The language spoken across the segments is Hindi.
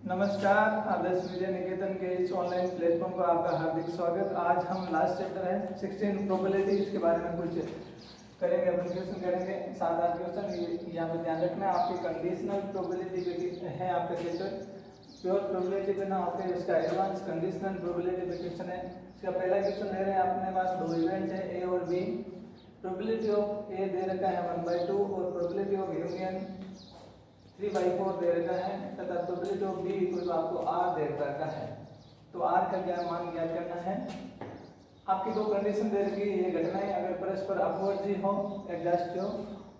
नमस्कार, आदर्श विद्या निकेतन के इस ऑनलाइन प्लेटफॉर्म पर आपका हार्दिक स्वागत। आज हम लास्ट चैप्टर है 16 प्रोबेबिलिटीज के बारे में कुछ करेंगे, एप्लीकेशन करेंगे 7-8 क्वेश्चन। यहाँ पे ध्यान रखना, आपकी कंडीशनल प्रोबेबिलिटी है आपका चैप्टर। प्योर प्रोबेबिलिटी पे ना होते, इसका एडवांस कंडीशनल प्रोबेबिलिटी पे क्वेश्चन है। इसका पहला क्वेश्चन ले रहे हैं, अपने पास दो इवेंट है ए और बी। प्रोबेबिलिटी ऑफ ए दे रखा है 1/2 और प्रोबेबिलिटी ऑफ यूनियन 3/4 दे रखा है तथा प्रोबेबिलिटी ऑफ बी इक्वल आपको आर दे रखा है। तो आर का क्या मान ज्ञात करना है। आपकी दो कंडीशन दे रखी है, ये घटनाएं अगर परस्पर अपवर्ती हो, एडजस्ट हो,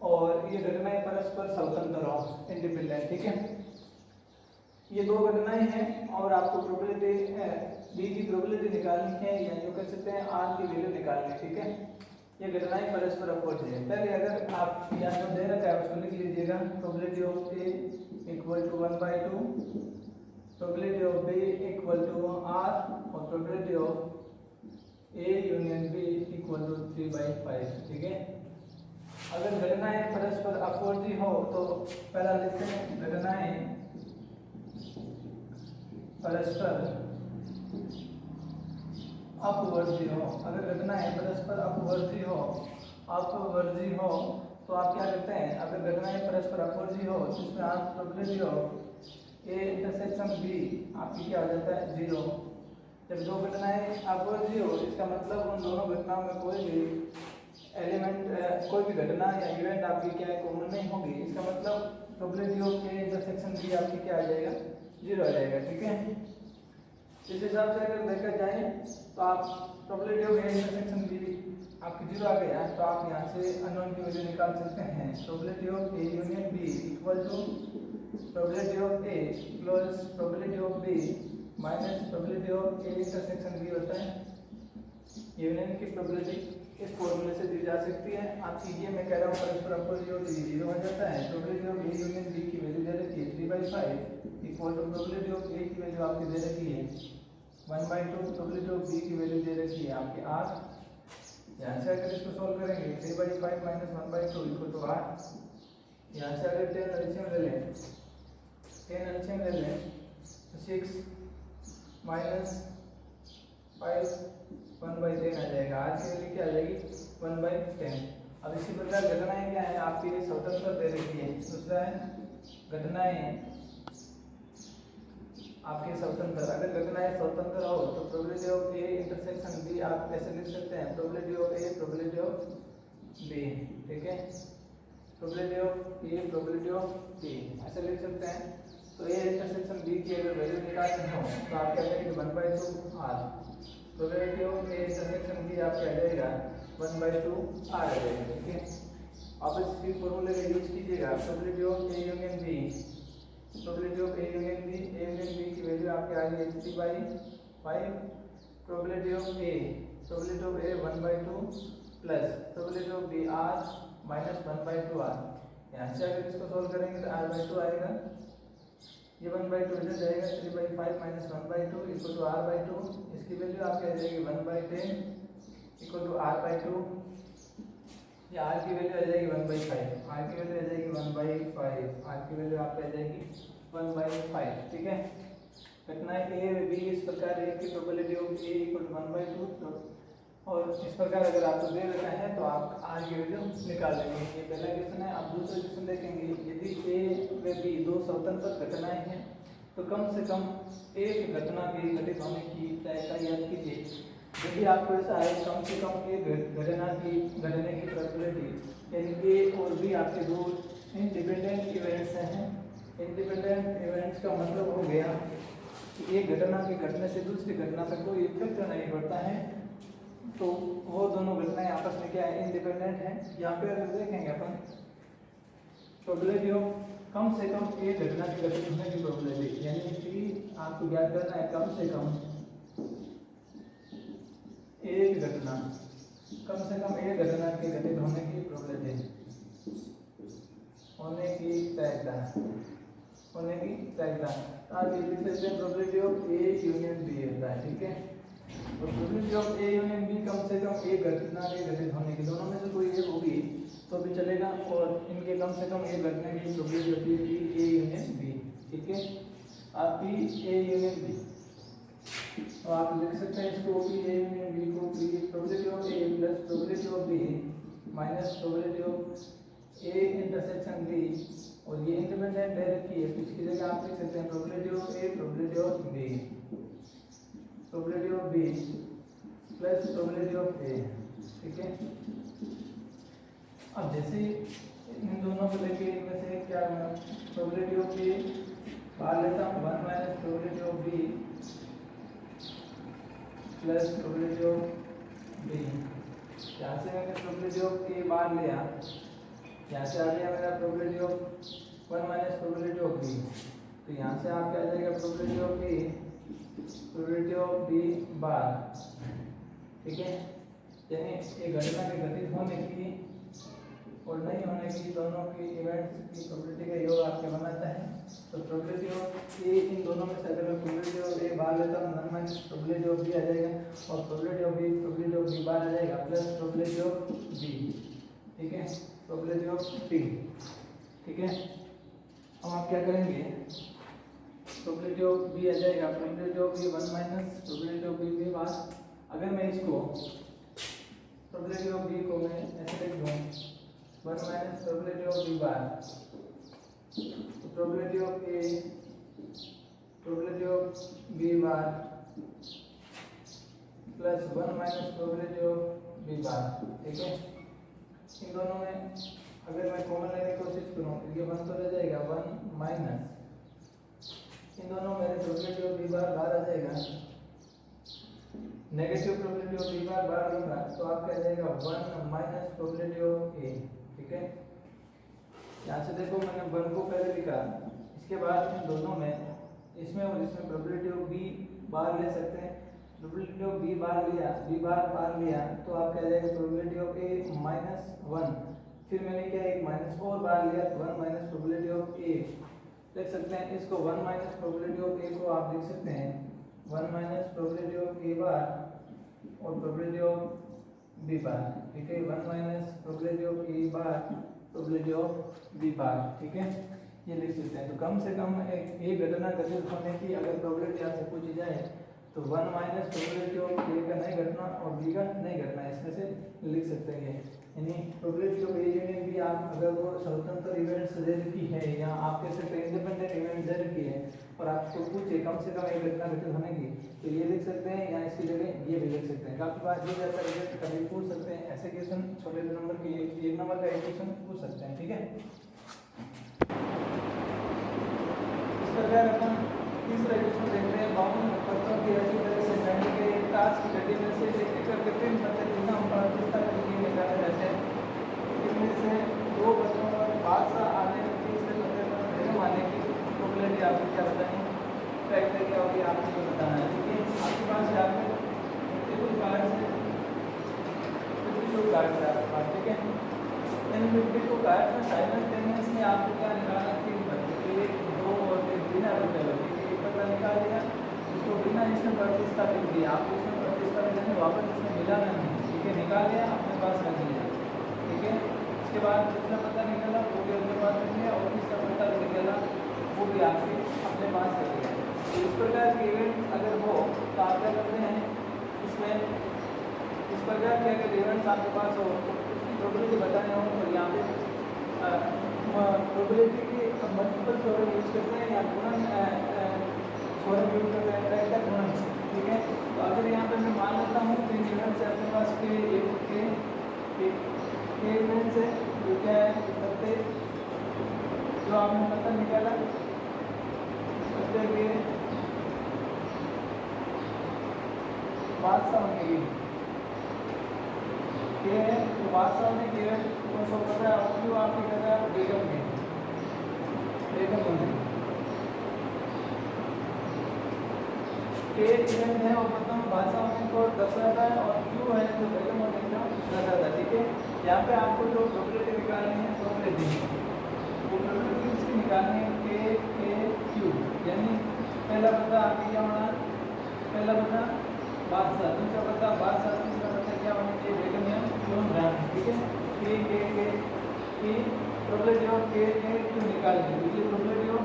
और ये घटनाएं परस्पर स्वतंत्र हो, इंडिपेंडेंट। ठीक है, ये दो घटनाएं हैं और आपको प्रोबेबिलिटी बी की प्रोबेबिलिटी निकालनी है, या यूं कर सकते हैं आर की वैल्यू निकालनी है। ठीक है, ये घटनाएं परस्पर अपवर्ती है। पहले अगर आप यहाँ पर दे रखा है उसको लिख लीजिएगा। Probability of A equal to 1/2, probability of B equal to R और probability of A union B equal to 3/5। ठीक है, अगर घटनाएं परस्पर अपवर्ती हो तो पहला लिखते हैं घटनाएं परस्पर अपवर्ती हो। अगर घटनाएं परस्पर अपवर्ती हो तो आप क्या करते हैं, अगर घटनाएं परस्पर अपवर्ती हो तो इसमें आप probability of A intersection B आपकी क्या हो जाता है 0। जब दो घटनाएं अपवर्ती हो इसका मतलब उन दोनों घटनाओं में कोई भी एलिमेंट, कोई भी घटना या इवेंट आपकी क्या है कॉमन नहीं होगी। इसका मतलब probability of A intersection B आपकी क्या आ जाएगा 0 आ जाएगा। ठीक है, इस हिसाब से अगर देखा जाए तो आप probability of A intersection B आपकी 0 आ गया तो आप यहाँ से अननोन की वैल्यू निकाल सकते हैं। Probability of A union B equal to probability of A plus probability of B minus probability of A intersection B होता है यूनियन की प्रोबेबिलिटी। इस फॉर्मूले से दी जा सकती है। आप कीजिए, मैं कह रहा हूँ परस्पर अपवर्ती हो तो ये 0 हो जाता है। Probability of A union B की वैल्यू दे रखी है 3/5 equal to probability of A की वैल्यू आपकी दे रखी है 1/2, प्रोबेबिलिटी ऑफ बी की वैल्यू दे रखी है आपके 8। यहाँ से अगर इसको सॉल्व करेंगे 3/5 माइनस 1/2 इक्वल टू 8। यहाँ से अगर 10 एलसीएम ले लें, 10 एलसीएम ले लें तो 6 माइनस 5 1/10 आ जाएगा। आज की वैल्यू क्या आ जाएगी 1/10। अब इसी प्रकार घटनाएं क्या है आपकी स्वतंत्र दे रखी है। दूसरा है घटनाएं आपके स्वतंत्र। अगर घटनाएं स्वतंत्र हो तो probability of A intersection B आप ऐसे लिख सकते हैं, probability of A probability of B. ठीक है, probability of A probability of B ऐसे लिख सकते हैं। तो ए इंटरसेक्शन बी की अगर वैल्यू निकालनी हो तो आप क्या करेंगे 1/2 R. Probability of A intersection B आप क्या जाएगा 1/2 आर आ जाएगा। ठीक है, आप इस फॉर्मूले का यूज कीजिएगा। Probability of A union B, probability of A union B की वैल्यू आपके आ गई 3/5। Probability of A 1/2 plus probability of B R minus 1/2 R. यहाँ से अगर इसको सॉल्व करेंगे तो r/2 आएगा, ये 1/2 इधर जाएगा 3/5 माइनस 1/2 इक्वल टू r/2। इसकी वैल्यू आपकी आ जाएगी 1/10 इक्वल टू r/2। ये r की वैल्यू आ जाएगी 1/5, r की वैल्यू आ जाएगी 1/5, r की वैल्यू आपकी आ जाएगी 1/5। ठीक है, घटनाएं ए बी इस प्रकार ए की probability of A equal to 1/2 और इस प्रकार अगर आपको दे रखा है तो आप आर की वैल्यू निकाल लेंगे। ये पहला क्वेश्चन है। आप दूसरा क्वेश्चन देखेंगे, यदि ए व बी दो स्वतंत्र घटनाएं हैं तो कम से कम एक घटना के घटित होने की प्रायिकता याद कीजिए। यदि आपको ऐसा है कम से कम एक घटना की घटने की प्रोबेबिलिटी, यानी ए और बी आपके दो इंडिपेंडेंट इवेंट्स हैं। इंडिपेंडेंट इवेंट्स का मतलब हो गया कि एक घटना के घटने से दूसरी घटना पर कोई इफेक्ट नहीं पड़ता है, तो वो दोनों घटनाएं आपस में क्या है इंडिपेंडेंट हैं। यहाँ पे अगर देखेंगे अपन प्रोबेबिलिटी ऑफ कम से कम एक घटना के घटित होने की प्रोबेबिलिटी, यानी कि आपको ज्ञात करना है कम से कम एक घटना के घटित होने की प्रोबेबिलिटी, होने की प्रायिकता आप ये लिख सकते हैं probability of A union B होता है। ठीक है, तो probability of A union B कम से कम एक घटना के घटित होने की, दोनों में से कोई एक होगी तो भी चलेगा, और इनके कम से कम एक घटना की प्रोबेबिलिटी होती है ए यूनियन बी। ठीक है, पी ए यूनियन बी, तो आप लिख सकते हैं इसको पी ए यूनियन बी को P probability of A plus probability of B minus probability of A intersection B, और ये इंडिपेंडेंट दे रखी है तो इसकी जगह आप लिख सकते हैं probability of A probability of B, probability of B plus probability of A, ठीक है। अब जैसे इन दोनों को लेके इनमें से क्या प्रोबेबिलिटी ऑफ ए बाहर लेता हूँ 1 minus probability of B plus probability of B, यहाँ से मैंने प्रोबेबिलिटी ऑफ ए बाहर लिया, यहाँ से आ गया मेरा probability of 1 minus probability of B, तो यहाँ से आपका आ जाएगा probability of A probability of B bar, ठीक है। यानी एक घटना के घटित होने की और नहीं होने की दोनों की इवेंट्स की प्रोबेबिलिटी का योग आपके बनाता है, तो प्रोबेबिलिटी ऑफ ए इन दोनों में से अगर मैं प्रोबेबिलिटी ऑफ ए बाहर लेता हूँ 1 माइनस प्रोबेबिलिटी ऑफ बी आ जाएगा, और probability of B probability of B बाहर आ जाएगा प्लस प्रोबेबिलिटी ऑफ बी, ठीक है, प्रोबेबिलिटी ऑफ टी, ठीक है। अब आप क्या करेंगे, प्रोबेबिलिटी ऑफ बी आ जाएगा probability of B 1 minus probability of B बाहर, अगर मैं इसको प्रोबेबिलिटी ऑफ बी को मैं ऐसे लिख दूँ 1 minus probability of B bar, तो probability of A probability of B bar plus 1 minus probability of B bar, ठीक है। इन दोनों में अगर मैं कॉमन लेने की कोशिश करूँ तो ये 1 तो रह जाएगा 1 माइनस, इन दोनों में प्रोबेबिलिटी ऑफ बी बार बाहर आ जाएगा, negative probability of B bar बाहर लूंगा तो आपका आ जाएगा 1 माइनस प्रोबेबिलिटी ऑफ ए, ठीक है। यहाँ से देखो मैंने 1 को पहले लिखा, इसके बाद इन दोनों में इसमें और इसमें प्रोबेबिलिटी ऑफ बी बाहर ले सकते हैं, प्रोबेबिलिटी ऑफ बी बाहर लिया, बी बाहर लिया तो आपका आ जाएगा प्रोबेबिलिटी ऑफ ए माइनस 1, फिर मैंने क्या एक माइनस और बाहर लिया तो 1 माइनस प्रोबेबिलिटी ऑफ ए लिख सकते हैं, इसको 1 माइनस प्रोबेबिलिटी ऑफ ए को आप लिख सकते हैं 1 minus probability of A bar और प्रोबेबिलिटी ऑफ बी बार, ठीक है, 1 minus probability of A bar probability of B bar, ठीक है, ये लिख सकते हैं। तो कम से कम एक घटना घटित होने की अगर प्रोबेबिलिटी आपसे पूछी जाए तो 1 माइनस प्रोबेबिलिटी ऑफ ए का नहीं घटना और बी का नहीं घटना, इसमें से लिख सकते हैं। यानी probability of A union B आप अगर वो स्वतंत्र इवेंट्स दे रखी है या आप कह सकते हैं इंडिपेंडेंट इवेंट दे रखी है और आपको पूछे कम से कम एक घटना घटित होने की, तो ये लिख सकते हैं या इसकी जगह ये भी लिख सकते हैं। काफी बार ये जाता है कभी पूछ सकते हैं ऐसे क्वेश्चन, छोटे नंबर के एक नंबर का एक क्वेश्चन पूछ सकते हैं, ठीक है। इस प्रकार अपन तीसरा क्वेश्चन देखते हैं, बाउंड पत्रों की अच्छी तरह से बैंड के एक ताश की गड्डी में से एक करके 3 पत्ते चुना प्रतिष्ठा करके निकाले जाते हैं, इनमें से 2 पत्रों पर बादशाह आने और तीसरे पत्ते पर बेगम आने की प्रोबेबिलिटी आपको क्या बतानी क्राइटेरिया होगी आपको बताना है, ठीक है। आपके पास यहाँ पे 52 कार्ड है, 52 कार्ड है आपके पास, ठीक है। इन 52 कार्ड में साइमल्टेनियसली आपको क्या निकालना, 3 पत्ते, 1 2 और 1 बिना रुके लगे, एक पत्ता निकाल लिया, इसको बिना इसमें प्रतिस्थापित किया, आपको इसमें प्रतिस्थापित करके वापस इसमें मिलाना नहीं, ठीक है, निकाल लिया अपने पास रख लिया, ठीक है। इसके बाद दूसरा पत्ता निकाला वो भी अपने पास रख लिया और तीसरा पत्ता निकाला वो भी आपके अपने पास रख लिया। तो इस प्रकार के इवेंट अगर हो तो आप क्या करते हैं, इसमें इस प्रकार के अगर इवेंट्स आपके पास हो तो उसकी प्रोबेबिलिटी बताने हो तो यहाँ पे प्रोबेबिलिटी की मल्टीपल थ्योरम यूज करते हैं या गुणन थ्योरम यूज करते हैं, डायरेक्ट गुणन, ठीक है। तो अगर यहाँ पे मैं मान लेता हूँ कि इवेंट्स है अपने पास के इवेंट्स है जो क्या है पत्ते जो आपने पत्ता निकाला, पत्ते के बादशाह होने के है, तो बादशाह होने के तो सो पता है क्यों आपकी जगह बेगम है, बेगम होने के इवेंट है और प्रथम बादशाह होने को दर्शाता है और क्यों है तो बेगम होने को दर्शाता है, ठीक है। यहाँ पे आपको जो प्रोबेबिलिटी निकालनी है प्रोबेबिलिटी वो प्रोबेबिलिटी इसकी निकालनी है के क्यू, यानी पहला पता आपकी क्या होना, पहला पता बादशाह, दूसरा पता बादशाह, तीसरा पता क्या होना चाहिए बेगम या क्लोन ब्रांड, ठीक है। की प्रोबेबिलिटी ऑफ के क्यू निकालनी है, ये प्रोबेबिलिटी ऑफ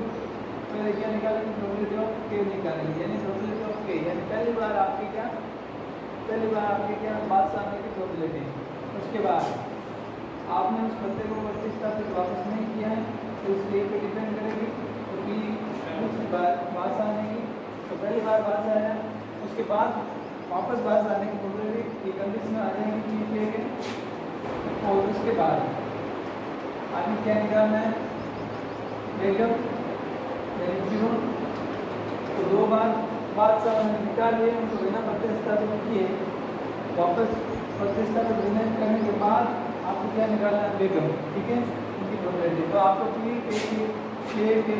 पहले क्या निकालेंगे, प्रोबेबिलिटी ऑफ निकालेंगे, यानी प्रोबेबिलिटी ऑफ के, यानी पहली बार आपकी क्या बात आने की प्रोबेबिलिटी। उसके बाद आपने उस पत्ते को 32 तक वापस नहीं किया है तो उस ए पे डिपेंड करेगी, तो बी दूसरी बार बात आने की, तो पहली बार बात आया, उसके बाद वापस बात आने की प्रोबेबिलिटी की कंडीशन आ जाएगी चीज लेके। और उसके बाद आगे क्या निकालना है, बेगम क्यों, तो दो बार बात निकाल लिए, उनको बिना प्रतिस्थापित किए वापस प्रतिस्थापित करने के बाद आपको क्या निकालना है, बेगम, ठीक है, उनकी प्रोबेबिलिटी। तो आपको पी के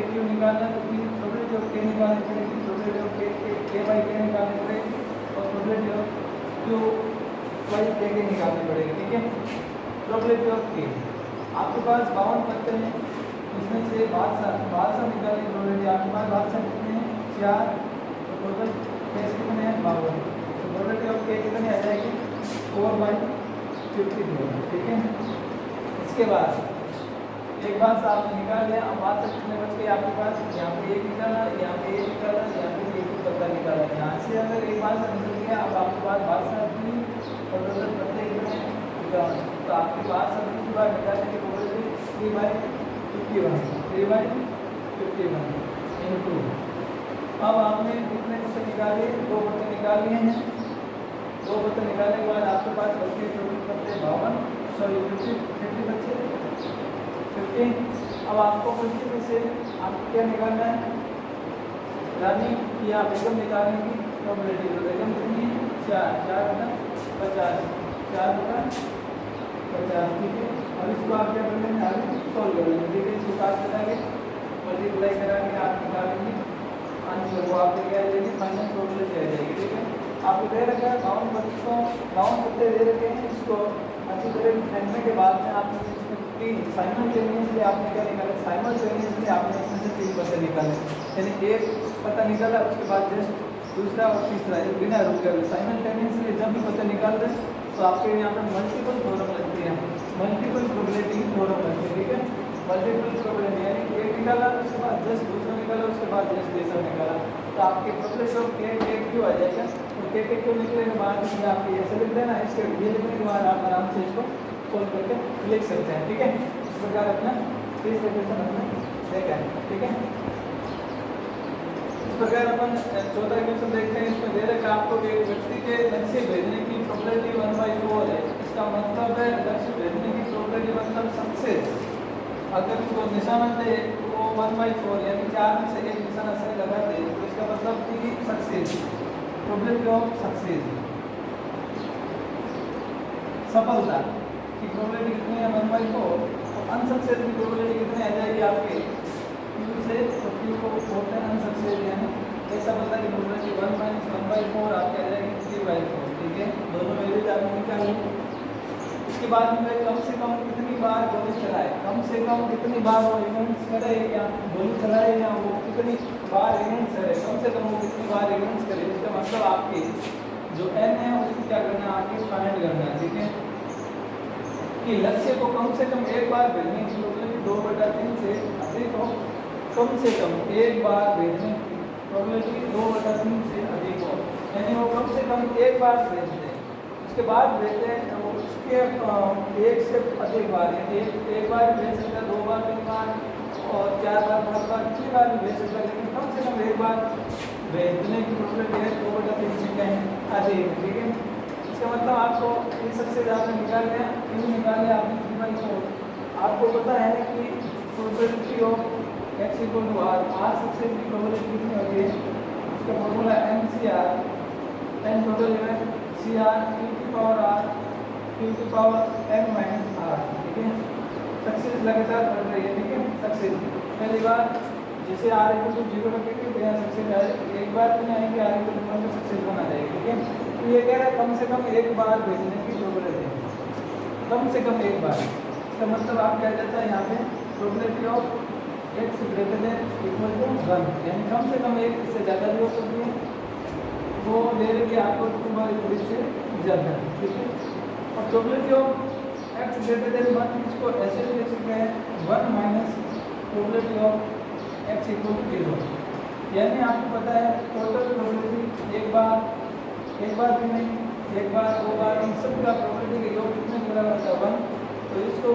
क्यू निकालना है, तो पी प्रोबेबिलिटी ऑफ के निकालनी पड़ेगी, प्रोबेबिलिटी ऑफ के बाई के निकालनी पड़ेगी, और प्रोबेबिलिटी ऑफ क्यू बाई के निकालनी पड़ेगी, ठीक है। प्रोबेबिलिटी ऑफ के आपके पास 52 पत्ते हैं, इसमें से बादशाह निकालने की प्रोबेबिलिटी आपके पास बादशाह कितने हैं, 4, तो टोटल केस कितने हैं, 52, तो प्रोबेबिलिटी ऑफ के कितनी आ जाएगी, 4/52, ठीक है। इसके बाद एक बात आपने निकाल लिया, अब बात कितने बच गए आपके पास, यहाँ पे एक निकाला, यहाँ पे एक निकाला, यहाँ पे एक पत्ता निकाला, यहाँ से अगर एक बात निकल गया, अब आपके पास बादशाह की और टोटल पत्ते कितने हैं, तो आपके पास दूसरी बार निकालने की प्रोबेबिलिटी 3/51 इनटू, अब आपने कितने पत्ते निकाले, 2 पत्ते निकाल लिए हैं, 2 पत्ते निकालने के बाद आपके पास बचे टोटल पत्ते 50 बच्चे 15। अब आपको 50 में से आपको क्या निकालना है, रानी या बेगम निकालने की प्रोबेबिलिटी, तो बेगम कितनी है, 4 बटा 50, 4 बटा 50, ठीक है। और इसको आप क्या कर लेंगे, आगे सॉल्व कर लेंगे, ठीक है, इसको काट कराएंगे, मल्टीप्लाई कराएंगे, आप निकालेंगे आंसर, वो आपको क्या देंगे, फाइनल प्रोबेबिलिटी आ जाएगी, ठीक है। आपको दे रखा है 52 पत्ते दे रखे हैं, इसको अच्छी तरह फेंकने के बाद में आपने साइमल्टेनियसली आपने क्या निकाला, साइमल्टेनियसली आपने इसमें से 3 पत्ते निकाले, यानी एक पत्ता निकाला, उसके बाद जस्ट दूसरा और तीसरा, एक बिना रुके हुए साइमल्टेनियसली जब भी पत्ते निकाल रहे तो आपके यहाँ पर मल्टीपल थ्योरम लगती है, मल्टीपल प्रोबेबिलिटी थ्योरम लगती है, ठीक है। मल्टीपल प्रोबेबिलिटी यानी एक निकाला, उसके बाद जस्ट दूसरा निकाला, उसके बाद जस्ट तीसरा निकाला, तो आपके प्रोबेबिलिटी ऑफ के क्यू आ जाएगा। तो के क्यू निकलने के बाद इसमें आपके ऐसे लिख देना, इसके ये लिखने के बाद आप आराम से इसको सोल्व करके लिख सकते हैं, ठीक है। इस प्रकार अपना 30 क्वेश्चन अपना देखा है, ठीक है। इस प्रकार अपन 14 क्वेश्चन देखते हैं, इसमें दे रखा आपको एक व्यक्ति के लक्ष्य भेजने की प्रोबेबिलिटी 1/4 है, इसका मतलब है लक्ष्य भेजने की प्रोबेबिलिटी मतलब सक्सेस, अगर उसको निशाना दे तो 1/4 यानी 4 में से एक निशाना सही लगा दे तो इसका मतलब कि सक्सेस, प्रोबेबिलिटी ऑफ सक्सेस, सफलता की प्रोबेबिलिटी कितनी है, 1/4, और अनसक्सेस की प्रोबेबिलिटी कितनी आ जाएगी आपके क्यू से, तो क्यू को 4 अनसक्सेस यानी सफलता की प्रोबेबिलिटी 1 - 1/4 आपके आ जाएगी 3/4, ठीक है। दोनों वैल्यूज आपने निकाली। इसके बाद में कम से कम कितनी बार गोली चलाए, कम से कम कितनी बार वो इवेंट्स करे या गोली चलाए, या वो कितनी बार इवेंट्स करे, कम से कम वो कितनी बार इवेंट्स करे, इसका मतलब आपके जो n है उसको क्या करना है, आपके फाइंड करना है, ठीक है। कि लक्ष्य को कम से कम एक बार भेजने की प्रोबेबिलिटी 2/3 से अधिक हो, कम से कम एक बार भेजने की प्रोबेबिलिटी 2/3 से अधिक हो, यानी वो कम से कम एक बार भेज दें, उसके बाद भेजते हैं वो उसके एक से अधिक बार, यानी एक बार भेज सकता है, 2 बार, 3 बार और 4 बार, 5 बार, कितनी बार भी भेज सकता है, लेकिन कम से कम एक बार भेजने की प्रोबेबिलिटी है 2/3 से क्या है, अधिक, ठीक है। इसका मतलब आपको इन सक्सेस आपने निकाल लिया, क्यों निकाले आपने 3/4, आपको पता है कि probability of x = r success की प्रोबेबिलिटी कितनी होती है, इसका फॉर्मूला MCR, n टोटल है CR q⁻n - r, ठीक है। सक्सेस लगातार बढ़ रही है, ठीक है। सक्सेस पहली बार जैसे r = 0 रखेंगे तो यहाँ सक्सेस एक बार नहीं आएंगे, r = 1 में सक्सेस बना जाएगी, ठीक है। तो ये कह रहा है कम से कम एक बार भेजने की प्रोबेबिलिटी, कम से कम एक बार, इसका मतलब आप क्या जाता है यहाँ पे प्रोबेबिलिटी ऑफ x > 1, यानी कम से कम एक, इससे ज़्यादा भी हो सकती है, वो ले लेंगे आपको 2/3 से ज़्यादा, ठीक है। और प्रोबेबिलिटी ऑफ x > 1 इसको ऐसे भी लिख सकते हैं 1 - प्रोबेबिलिटी ऑफ x = 0, यानी आपको पता है टोटल प्रोबेबिलिटी एक बार भी नहीं, एक बार, दो बार, इन सब का प्रोबेबिलिटी का योग कितने के बराबर होता है 1। तो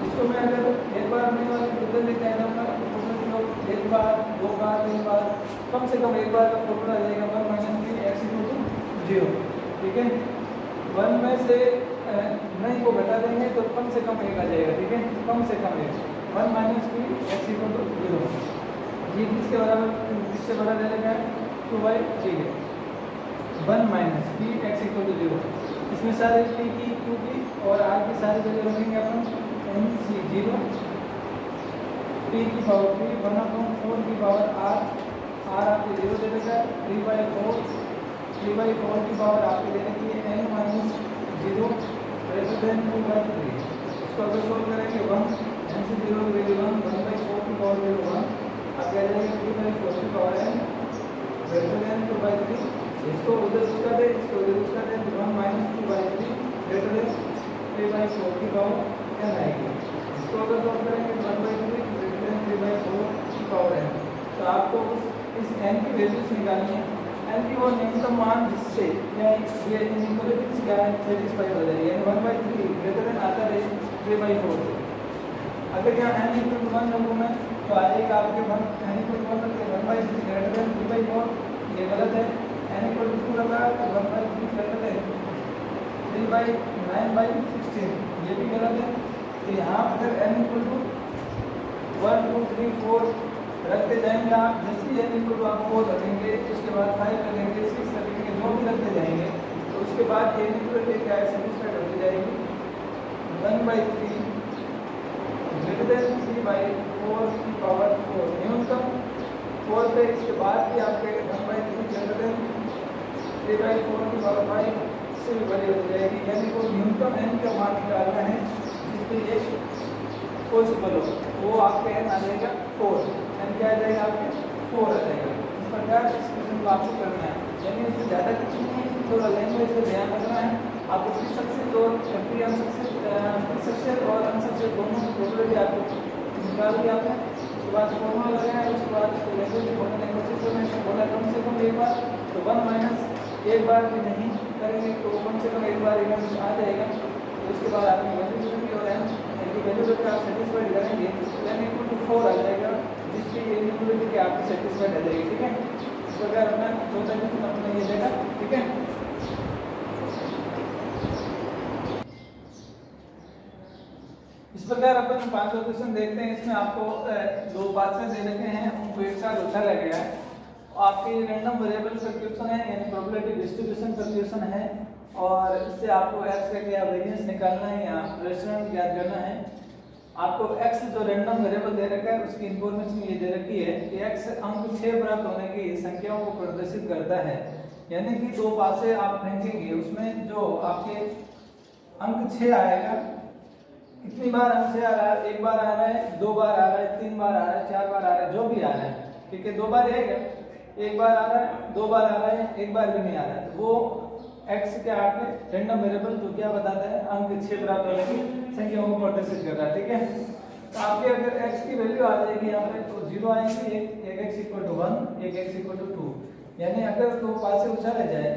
इसको मैं अगर एक बार नहीं वाले बदल लेते हैं तो प्रोबेबिलिटी योग एक बार, दो बार, तीन बार, कम से कम एक बार का फॉर्मूला आ जाएगा 1 - 3 x = 0। ठीक है, 1 में से नहीं को घटा देंगे तो कम से कम एक आ जाएगा। ठीक है, कम से कम एक 1 - 3 x = 0। ये किसके बराबर, किससे बड़ा ले लेगा 2/3 है। 1 - 3 x = 0। इसमें सारे p की, q की और r की सारी वैल्यू रखेंगे अपन n c 0, p की पावर 3 1/4 की पावर r आपको 0 दे देगा। 3/4 की पावर आपको दे देगी n - 0 ग्रेटर देन 2/3। इसको अगर सोल्व करेंगे 1 n से 0 की वैल्यू 1 1/4 की पावर वैल्यू 1 अब क्या जाएगा 3/4 की पावर n ग्रेटर देन 2/3। इसको उधर उसका दे, इसको उधर उसका दे, 1 - 2/3 ग्रेटर देन 3/4 की पावर n आएगी। इसको अगर सॉल्व करेंगे 1/3 ग्रेटर देन 3/4 की पावर n। तो आपको इस n की वैल्यूज निकालनी है, n की वो न्यूनतम मान जिससे ये इनइक्वालिटीज क्या है सेटिस्फाई हो जाएगी। यानी 1/3 ग्रेटर देन आता है 3/4 से। अगर यहाँ n = 1 रखूँ मैं तो आएगा आपके 1 n = 1 रखते 1/3 ग्रेटर देन 3/4, ये गलत है। n = 2 रखा तो 1/3 ग्रेटर देन 3/9/16, ये भी गलत है। तो यहाँ अगर n = 1 2 3 4 रखते जाएंगे आप, जैसे n = आप 4 रखेंगे, उसके बाद 5 रखेंगे, 6 रखेंगे, जो भी रखते जाएंगे तो उसके बाद ये इक्वलिटी क्या है सेटिस्फाइड होती जाएगी। 1/3 ग्रेटर देन 3/4 की पावर 4 न्यूनतम 4 पे, इसके बाद भी आपके 1/3 ग्रेटर देन 3/4 की पावर 5 से भी बड़ी हो जाएगी। यानी को न्यूनतम n का मान निकालना है जिससे ये पॉसिबल हो, वो आपके n आ जाएगा 4। n क्या आ जाएगा आपके 4 आ जाएगा। इस प्रकार इस क्वेश्चन को आपको करना है, यानी इसमें ज़्यादा कुछ नहीं है, थोड़ा लैंग्वेज का ध्यान रखना है आपको। प्री सक्सेस और सक्सेस और अनसक्सेस दोनों की प्रोबेबिलिटी आपको निकाल दी आपने। उसके बाद फॉर्मूला लगाया, उसके बाद लैंग्वेज में बोला कम से कम एक बार, तो 1 - एक बार भी नहीं करेंगे तो कम से कम एक बार इवेंट आ जाएगा। तो उसके बाद आपकी वैल्यू करेंगे और n की वैल्यू करके आप सेटिस्फाइड करेंगे तो n = 4 आ जाएगा, जिसकी इक्वलिटी के आपकी सेटिस्फाइड आ जाएगी। ठीक है, इस प्रकार अपना चौथा क्वेश्चन अपना ये देखा। ठीक है, इस प्रकार अपन 5वां क्वेश्चन देखते हैं। इसमें आपको दो बातें दे रखे हैं, उनको एक साथ उछाला गया है। आपके रैंडम वेरिएबल का क्वेश्चन है, यानी प्रोबेबिलिटी डिस्ट्रीब्यूशन का क्वेश्चन है, और इससे आपको x का क्या वेरिएंस निकालना है या रेशनल ज्ञात करना है। आपको x जो रैंडम वेरिएबल दे रखा है उसकी इंफॉर्मेशन ये दे रखी है कि x अंक 6 प्राप्त होने की संख्याओं को प्रदर्शित करता है। यानी कि दो पासे आप फेंकेंगे, उसमें जो आपके अंक 6 आएगा, कितनी बार अंक 6 आ रहा है, एक बार आ रहा है, दो बार आ रहा है, 3 बार आ रहा है, 4 बार आ रहा है, जो भी आ रहा है। ठीक है, दो बार आएगा, एक बार आ रहा है, दो बार आ रहा है, एक बार भी नहीं आ रहा है, तो वो x क्या आपके रैंडम वेरिएबल जो क्या बताता है अंक 6 प्राप्त होने की संख्याओं को प्रदर्शित कर रहा है। ठीक है, तो आपके अगर x की वैल्यू आ जाएगी यहाँ पे तो 0 आएंगे, एक x = 1, एक x = 2। यानी अगर दो पासे उछाले जाए,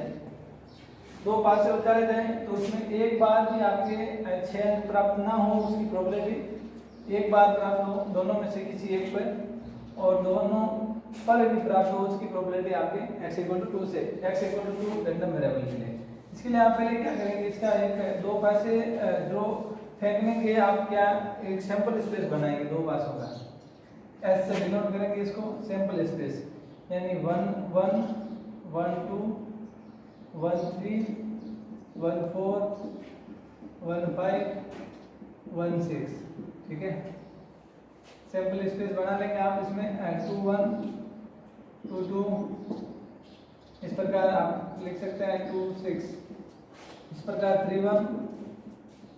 दो पासे उछाले जाए तो उसमें एक बार भी आपके 6 अंक प्राप्त ना हो उसकी प्रोबेबिलिटी, एक बार प्राप्त हो दोनों में से किसी एक पर, और दोनों पर भी प्राप्त हो उसकी प्रोबेबिलिटी आपके x = 2 से x = 2 रैंडम वेरिएबल के लिए। इसके लिए आप पहले क्या करेंगे, इसका एक दो पासे जो फेंकने के आप क्या एक सैंपल स्पेस बनाएंगे दो पासों का, s से डिनोट करेंगे इसको सैंपल स्पेस, यानी 1 1 1 2 1 3 1 4 1 5 1 6। ठीक है, सैंपल स्पेस बना लेंगे आप इसमें 2 1 2 2, इस प्रकार आप लिख सकते हैं 2 6, इस प्रकार 3 1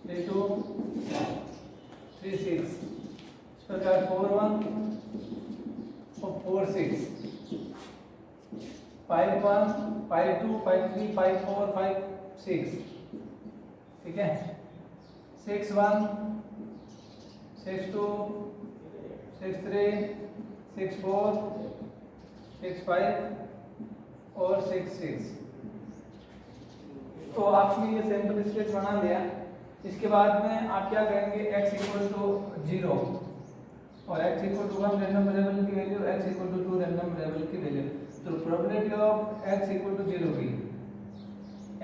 3 2 3 6, इस प्रकार 4 1 4 6, 5 1 5 2 5 3 5 4 5 6। ठीक है, 6 1 6 2 6 3 6 4 6 5 और 6 6। तो आपने ये सैंपल स्पेस बना लिया। इसके बाद में आप क्या करेंगे, x इक्वल टू 0 और x equal to 1 random variable की value, x equal to 2 random variable की वैल्यू। तो probability of x equal to 0 की,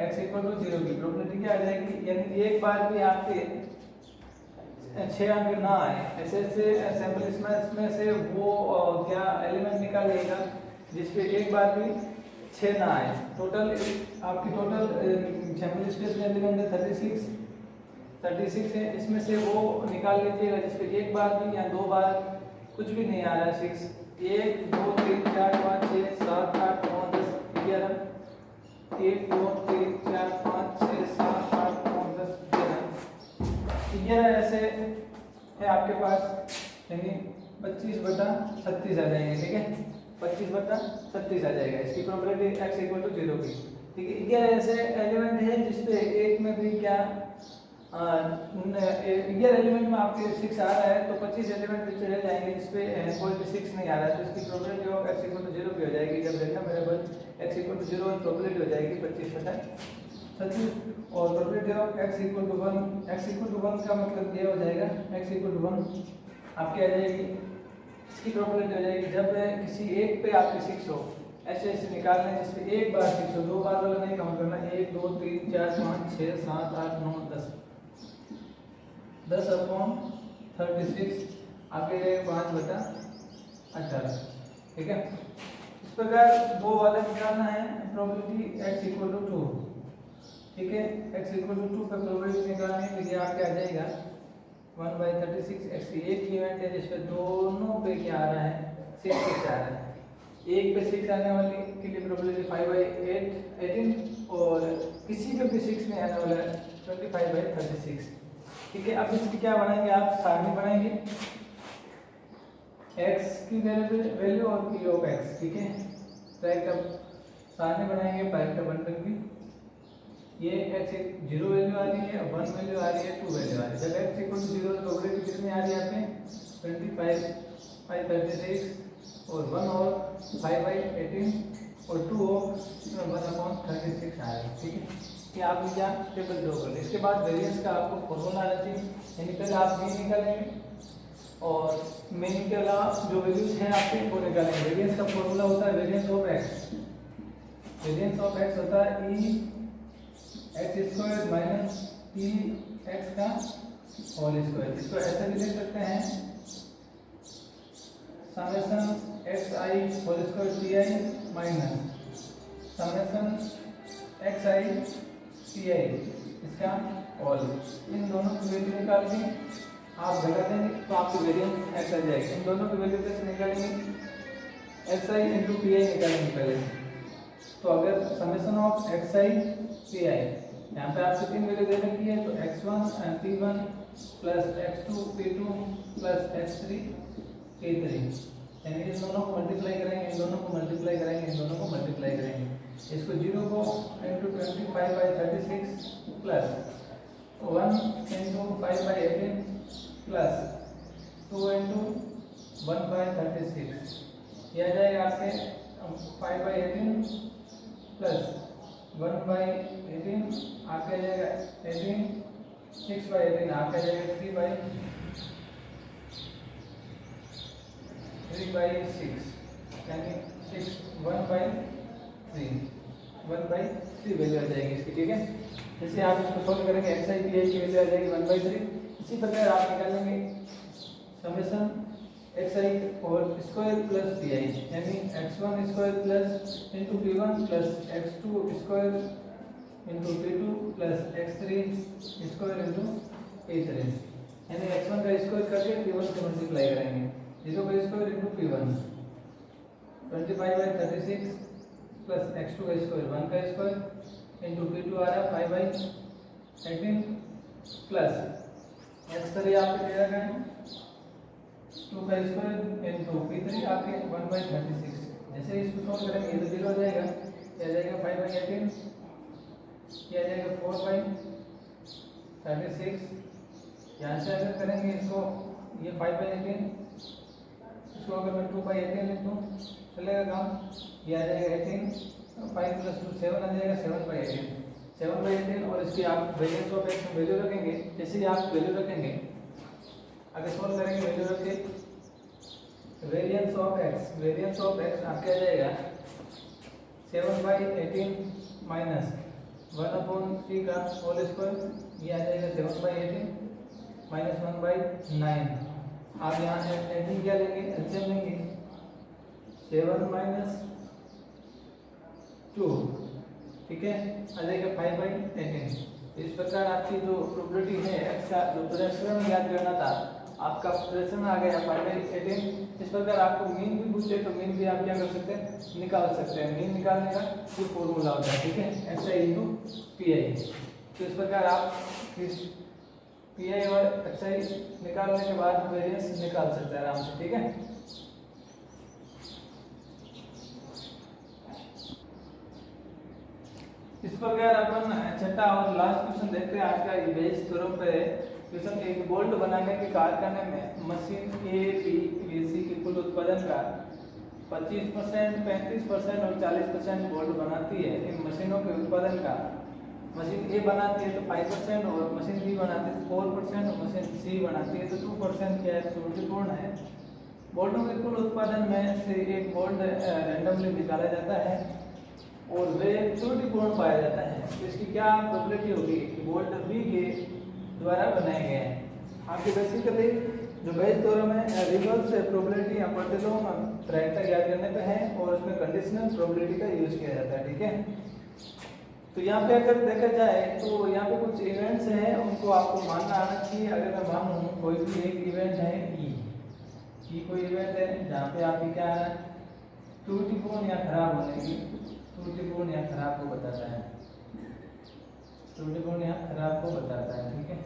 x इक्वल टू 0 की प्रोबेबिलिटी क्या आ जाएगी, यानी एक बार भी आपके 6 अंक ना आए, ऐसे ऐसे सैंपल में से वो क्या एलिमेंट निकालिएगा जिसपे एक बार भी 6 ना आए। टोटल आपकी टोटल सैंपल स्पेस में एलिमेंट है 36 है, इसमें से वो निकाल लीजिएगा जिसपे एक बार भी या 2 बार कुछ भी नहीं आ रहा है। 6 1 2 3 4 5 6 7 8 9 10 11 1 2 3 4 5 6 7 8 9 10 11 ऐसे है आपके पास, यानी 25/36 आ जाएंगे। ठीक है, 25/36 आ जाएगा इसकी प्रोबेबिलिटी x इक्वल टू 0 की। ठीक है, 11 ऐसे एलिमेंट है जिसपे एक में भी क्या 11 एलिमेंट में आपके 6 आ रहा है, तो 25 एलिमेंट पीछे रह जाएंगे जिसपे कोई भी 6 नहीं आ रहा है। तो इसकी probability of x equal to 0 की हो जाएगी। जब random variable x equal to 0 probability हो जाएगी 25/36 और probability of x equal to 1, x equal to 1 का मतलब ये हो जाएगा x इक्वल टू 1 आपकी आ जाएगी, इसकी प्रोबेबिलिटी हो जाएगी जब किसी एक पे आपके 6 हो, ऐसे ऐसे निकालने जिसपे एक बार 6 हो, 2 बार वाला नहीं काउंट करना। 1 2 3 4 5 6 7 8 9 10/36 आपके जाएगा 5/18। ठीक है, इस प्रकार वो वाला निकालना है प्रोबेबिलिटी x इक्वल टू 2। ठीक है, x इक्वल टू 2 का प्रोबेबिलिटी निकालने के लिए आपके आ जाएगा 1/36। x एक इवेंट है जिसपे दोनों पे क्या आ रहा है, 6 6 आ रहा है। एक पे 6 आने वाली के लिए प्रोबेबिलिटी 5/18 और किसी पे भी 6 नहीं आने वाला है 25/36। ठीक है, अब इसकी क्या बनाएंगे, आप सारणी बनाएंगे x की वैल्यू और p ऑफ x। ठीक है, राइट, अब सारणी बनाएंगे पाइप बंटन की। ये x 0 वैल्यू आ रही है, 1 वैल्यू आ रही है, 2 वैल्यू आ रही है। जब x इक्वल टू 0 तो प्रोबेबिलिटी कितनी आ रही है आपने 25/36 और 1 और 5/18 और 2 और 1/36 आ रही है। ठीक है, कि आप क्या टेबल ड्रॉ कर लें। इसके बाद वेरिएंस का आपको फॉर्मूला आना चाहिए, यानी पहले आप मीन निकालेंगे और मीन के अलावा जो वैल्यूज हैं आपके वो निकालेंगे। वेरिएंस का फॉर्मूला होता है variance of x, variance of x होता है e x² minus p x का होल स्क्वायर। इसको ऐसे भी लिख सकते हैं summation xi whole square pi minus summation xi pi इसका होल। इन दोनों की वैल्यू निकाल के आप घटा देंगे तो आपकी वेरिएंस x आ जाएगी। इन दोनों की वैल्यू कैसे निकालेंगे, xi इंटू pi निकालेंगे पहले। तो अगर समेशन ऑफ xi pi, यहाँ पे आपसे 3 वैल्यू दे रखी है, तो x1 p1 plus x2 p2 plus x3 p3, यानी इन दोनों को मल्टीप्लाई करेंगे, इन दोनों को मल्टीप्लाई करेंगे, इन दोनों को मल्टीप्लाई करेंगे। इसको 0 को into 25/36 plus 1 into 5/18 plus 2 into 1/36, यह आ जाएगा आपके 5/18 प्लस 1/18 आपके आ जाएगा 18, 6/18 आपके आ जाएगा 3/6, यानी 1/3 वैल्यू आ जाएगी इसकी। ठीक है, जैसे आप इसको सोल्व करेंगे xi pi की वैल्यू आ जाएगी 1/3। इसी प्रकार आप निकालेंगे summation xi whole square plus pi, यानी x1 square plus into p1 plus x2 square into p2 plus x3 square into p3, यानी x1 का स्क्वायर करके p1 से मल्टीप्लाई करेंगे। 0 का square into p1 25/36 plus x2 का स्क्वायर 1 का स्क्वायर इंटू p2 आ रहा है 5/18 प्लस x3 आपके दे रखा है 2 का स्क्वायर इंटू p3 आपके 1/36। जैसे इसको सॉल्व करेंगे ये तो 0 हो जाएगा, ये आ जाएगा 5/18, ये आ जाएगा 4/36। यहाँ से अगर करेंगे इसको, ये 5/18, इसको अगर मैं 2/18 लिख दूँ चलेगा काम, ये आ जाएगा 18, 5 + 2 7 आ जाएगा, 7/18, 7/18। और इसकी आप वेरिएंस ऑफ एक्स में वैल्यू रखेंगे। जैसे ही आप वैल्यू रखेंगे, आगे सॉल्व करेंगे, वैल्यू रख के वेरिएंस ऑफ एक्स आपके आ जाएगा 7/18 माइनस 1/3 का होल स्क्वायर, ये आ जाएगा 7/18 माइनस 1/9। आप यहाँ एडिंग क्या लेंगे, एलसीएम लेंगे, 7 - 2, ठीक है, आ जाएगा 5/18। इस प्रकार आपकी जो प्रोबेबिलिटी है एक्स का, जो प्रदर्शन याद करना था आपका, प्रदर्शन आ गया 5/18। इस प्रकार आपको मीन भी पूछे तो मीन भी आप क्या कर सकते हैं, निकाल सकते हैं। मीन निकालने का जो फॉर्मूला होता है, ठीक है, SI × PI। तो इस प्रकार आप इस PI और SI निकालने के बाद वेरिएंस निकाल सकते हैं आराम से, ठीक है। इस प्रकार अपन छठा और लास्ट क्वेश्चन देखते हैं आज का। ये बेस थ्योरम पे क्वेश्चन, एक बोल्ट बनाने के कारखाने में मशीन A, B, VC के कुल उत्पादन का 25%, 35% और 40% बोल्ट बनाती है। इन मशीनों के उत्पादन का मशीन A बनाती है तो 5% और मशीन B बनाती है तो 4% और मशीन C बनाती है तो 2% क्या है, त्रुटिपूर्ण है। बोल्टों के कुल उत्पादन में से एक बोल्ट रैंडमली निकाला जाता है और वे त्रुटिपूर्ण पाया जाता है। तो इसकी क्या प्रोबेबिलिटी होगी कि बोल्ट B के द्वारा बनाए गए हैं। आपके बेसिकली जो बेस थ्योरम है रिवर्स प्रोबेबिलिटी या प्रतिलोम प्रैक्टिकल याद करने पे है और उसमें कंडीशनल प्रोबेबिलिटी का यूज किया जाता है, ठीक है। तो यहाँ पे अगर देखा जाए तो यहाँ पे कुछ इवेंट्स हैं, उनको आपको मानना आना चाहिए। अगर मैं मानूँ कोई भी एक इवेंट है ई कोई इवेंट है जहाँ पे आपकी क्या है, त्रुटिपूर्ण या खराब होने की, त्रुटिपूर्ण या खराब को बताता है, त्रुटिपूर्ण या खराब को बताता है, ठीक है,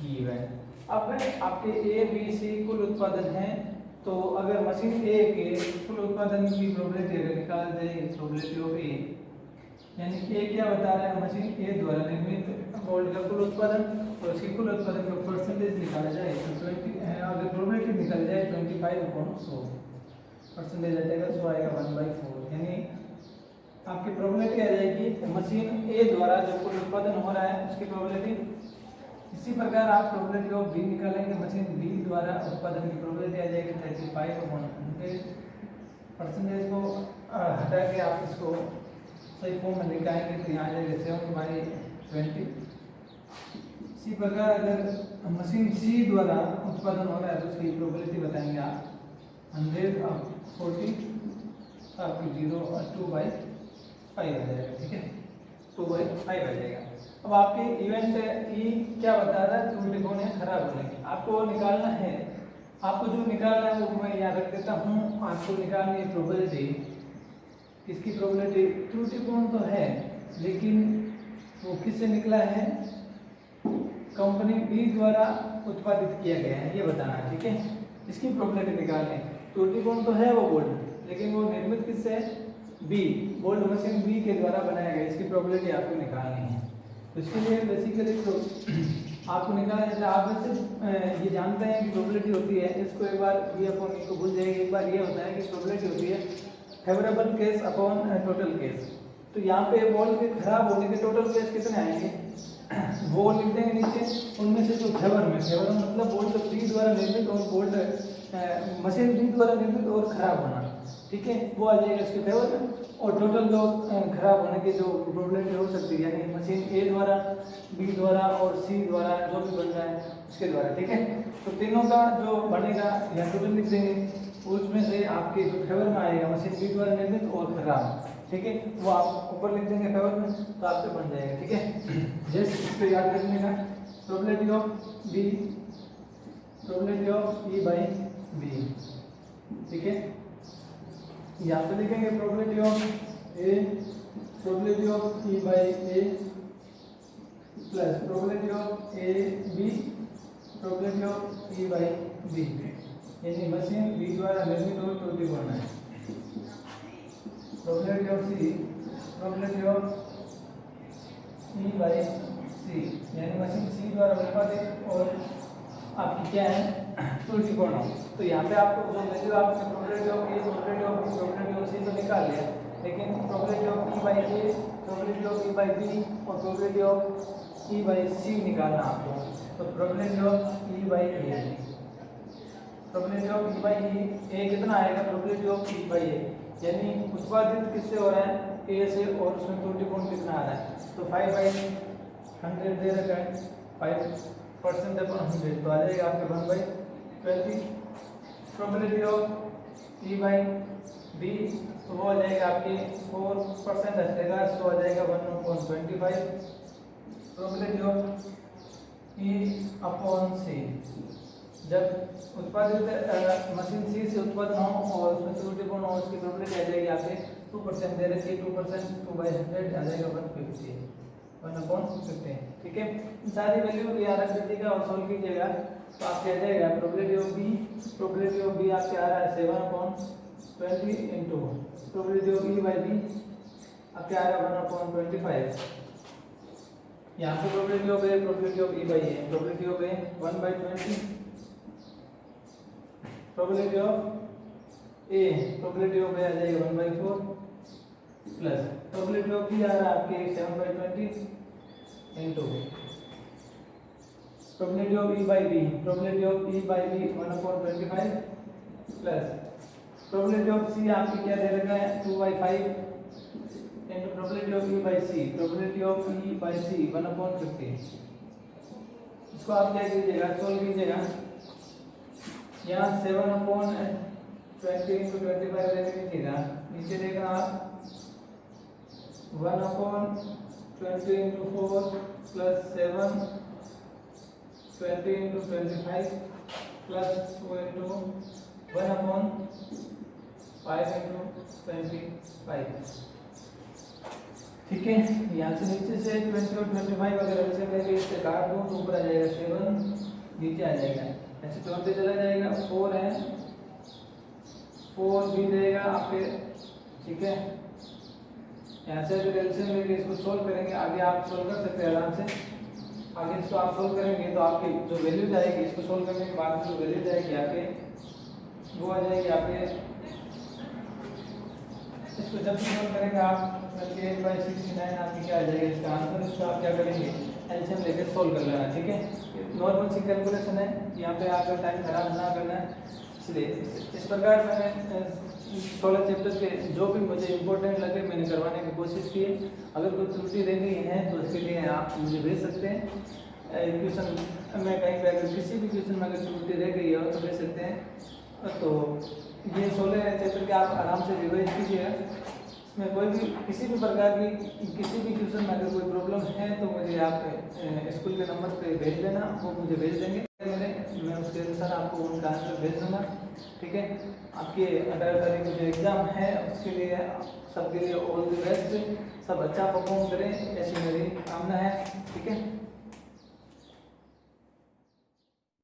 ई इवेंट। अब आपके A, B, C कुल उत्पादन है, तो अगर मशीन A के कुल उत्पादन की प्रोबेबिलिटी अगर निकाल जाए, प्रोबेबिलिटी ऑफ A, यानी A क्या बता रहा है, मशीन A द्वारा निर्मित बोल्ट का कुल उत्पादन और उसकी कुल उत्पादन का परसेंटेज निकाला जाए तो 20, अगर प्रोबेबिलिटी निकल जाए 25/100 परसेंटेज आ जाएगा, सो आएगा 1/4। यानी आपकी प्रोबेबिलिटी आ जाएगी मशीन A द्वारा जो कुल उत्पादन हो रहा है उसकी प्रोबेबिलिटी। इसी प्रकार आप प्रोबेबिलिटी ऑफ B निकालेंगे, मशीन B द्वारा उत्पादन की प्रोबेबिलिटी आ जाएगी 35/100। परसेंटेज को हटा के आप इसको सही फॉर्म में निकालेंगे तो यहाँ आ जाएगा 7/20। इसी प्रकार अगर मशीन C द्वारा उत्पादन हो रहा है तो उसकी प्रोबेबिलिटी बताएंगे आप 100/40, आपकी 0 और 2/5 आ जाएगा, ठीक है, 2/5 आ जाएगा। अब आपके इवेंट ई क्या बता रहा है, त्रुटिपूर्ण या खराब होने की आपको निकालना है। आपको जो निकालना है वो मैं यहाँ रख देता हूँ। आपको निकालनी है प्रोबेबिलिटी, किसकी प्रोबेबिलिटी, त्रुटिपूर्ण तो है लेकिन वो किससे निकला है, कंपनी B द्वारा उत्पादित किया गया है, ये बताना है, ठीक है। इसकी प्रोबेबिलिटी निकालनी है। त्रुटिपूर्ण तो है वो बोल्ट, लेकिन वो निर्मित किससे है, B, बोल्ट मशीन B के द्वारा बनाया गया, इसकी प्रोबेबिलिटी आपको निकालनी है। तो इसके लिए बेसिकली तो आपको निकालना है। आप वैसे ये जानते हैं कि प्रोबेबिलिटी होती है, इसको एक बार B अपॉन E को भूल जाएंगे। एक बार ये होता है कि प्रोबेबिलिटी होती है favourable case upon total case. तो यहाँ पे बोल्ट के खराब होने के टोटल केस कितने आएंगे, वो लिख देंगे नीचे। उनमें से जो फेवर मतलब बोल्ट B द्वारा निर्मित और बोल्ट मशीन B द्वारा निर्मित और खराब होना, ठीक है, वो आ जाएगा इसके फेवर में। और टोटल जो खराब होने की जो प्रोबेबिलिटी हो सकती है, यानी मशीन A द्वारा, B द्वारा और C द्वारा जो भी बन रहा है उसके द्वारा, ठीक है। तो तीनों का जो बनेगा या टोटल लिख देंगे, उसमें से आपके जो फेवर में आएगा मशीन B द्वारा निर्मित और खराब, ठीक है, वो आप ऊपर लिख देंगे फेवर में, तो आपके बन जाएगा, ठीक है। जस्ट इसको याद रखने का, probability of B, probability of E/B, ठीक है। यहाँ पे लिखेंगे probability of A, probability of E/A plus probability of AB, probability of E/B, यानी मशीन B द्वारा निर्मित और त्रुटिपूर्ण है। Probability of C, probability of E/C, यानी मशीन C द्वारा उत्पादित और आपकी क्या है, त्रुटिपूर्ण। तो यहाँ पे आपको जो वैल्यू आपने probability of A, probability of B, probability of C तो निकाल लिया, लेकिन probability of E by A, probability of E by B और probability of E by C निकालना आपको। तो probability of E by A, probability of E by A कितना आएगा, probability of E by A यानी उत्पादित किससे हो रहा है, ए से, और उसमें त्रुटि कोण कितना आ रहा है, तो 5/100 दे रखा है, 5% अपॉन 100 तो आ जाएगा आपके 1/20। Probability of E by B तो वो आ जाएगा आपके 4% हटेगा, तो आ जाएगा 1/25। प्रोबेबिलिटी ऑफ ई अपॉन सी, जब उत्पादित मशीन सी से उत्पन्न हो और उसमें त्रुटिपूर्ण हो, उसकी प्रोबेबिलिटी आ जाएगी आपके 2% दे रखी है, 2%, 2/100 आ जाएगा 150, 1/50। ठीक है, इन सारी वैल्यू को याद रख दीजिएगा और सोल्व कीजिएगा तो आपके आ जाएगा probability of B, probability of B आपके आ रहा है 7/20 into probability of E by B आपके आ रहा है 1/25। यहाँ पे probability of A, probability of E by A, probability of A 1/20, probability of A, probability of A आ जाएगा 1/4 प्लस प्रोबेबिलिटी ऑफ बी आ रहा है आपके 7/20 into probability of E by B, probability of E by B 1/25 plus probability of C आपकी क्या दे रखा है 2/5 into probability of E by C, probability of E by C 1/50। इसको आप क्या कीजिएगा, सोल्व कीजिएगा। यहाँ 7/20 इंटू 25 लेके लिखिएगा, नीचे देखना आप 1/20 into 4 plus 7/20 into 25 plus 2 into 1/5 into 25। ठीक है, यहाँ से नीचे से 20 और 25 अगर ऐसे करके इससे काट दूँ तो ऊपर आ जाएगा 7, नीचे आ जाएगा ऐसे 20 चला जाएगा, 4 है, 4 भी देगा आपके। ठीक है, यहाँ से अगर एलसीएम लेके इसको सोल्व करेंगे, आगे आप सोल्व कर सकते हैं आराम से। आगे इसको आप सोल्व करेंगे तो आपकी जो वैल्यू जाएगी, इसको सोल्व करने के बाद जो वैल्यू जाएगी आपके, वो आ जाएगी आपके, इसको जब सोल्व करेंगे आप 28/69 आपकी क्या आ जाएगा इसका आंसर। इसको आप क्या करेंगे, एलसीएम लेकर सोल्व कर लेना। ठीक है, नॉर्मल सी कैलकुलेशन है, यहाँ पे आपका टाइम खराब ना करना है, इसलिए इस प्रकार मैंने 16 चैप्टर के जो भी मुझे इंपॉर्टेंट लगे मैंने करवाने की कोशिश की। अगर कोई त्रुटि रह गई है तो इसके लिए आप मुझे भेज सकते हैं। क्वेश्चन में कहीं पे अगर किसी भी क्वेश्चन में अगर त्रुटि रह गई हो तो भेज सकते हैं। तो ये 16 चैप्टर के आप आराम से रिवाइज कीजिए। इसमें कोई भी किसी भी प्रकार की किसी भी क्वेश्चन में अगर कोई प्रॉब्लम है तो मुझे आप स्कूल के नंबर पे भेज देना, वो मुझे भेज देंगे, मैं उसके अनुसार आपको उनका आंसर भेज दूँगा। ठीक है, आपके 18 तारीख को जो एग्ज़ाम है उसके लिए सबके लिए ऑल द बेस्ट, सब अच्छा परफॉर्म करें ऐसी मेरी कामना है। ठीक है।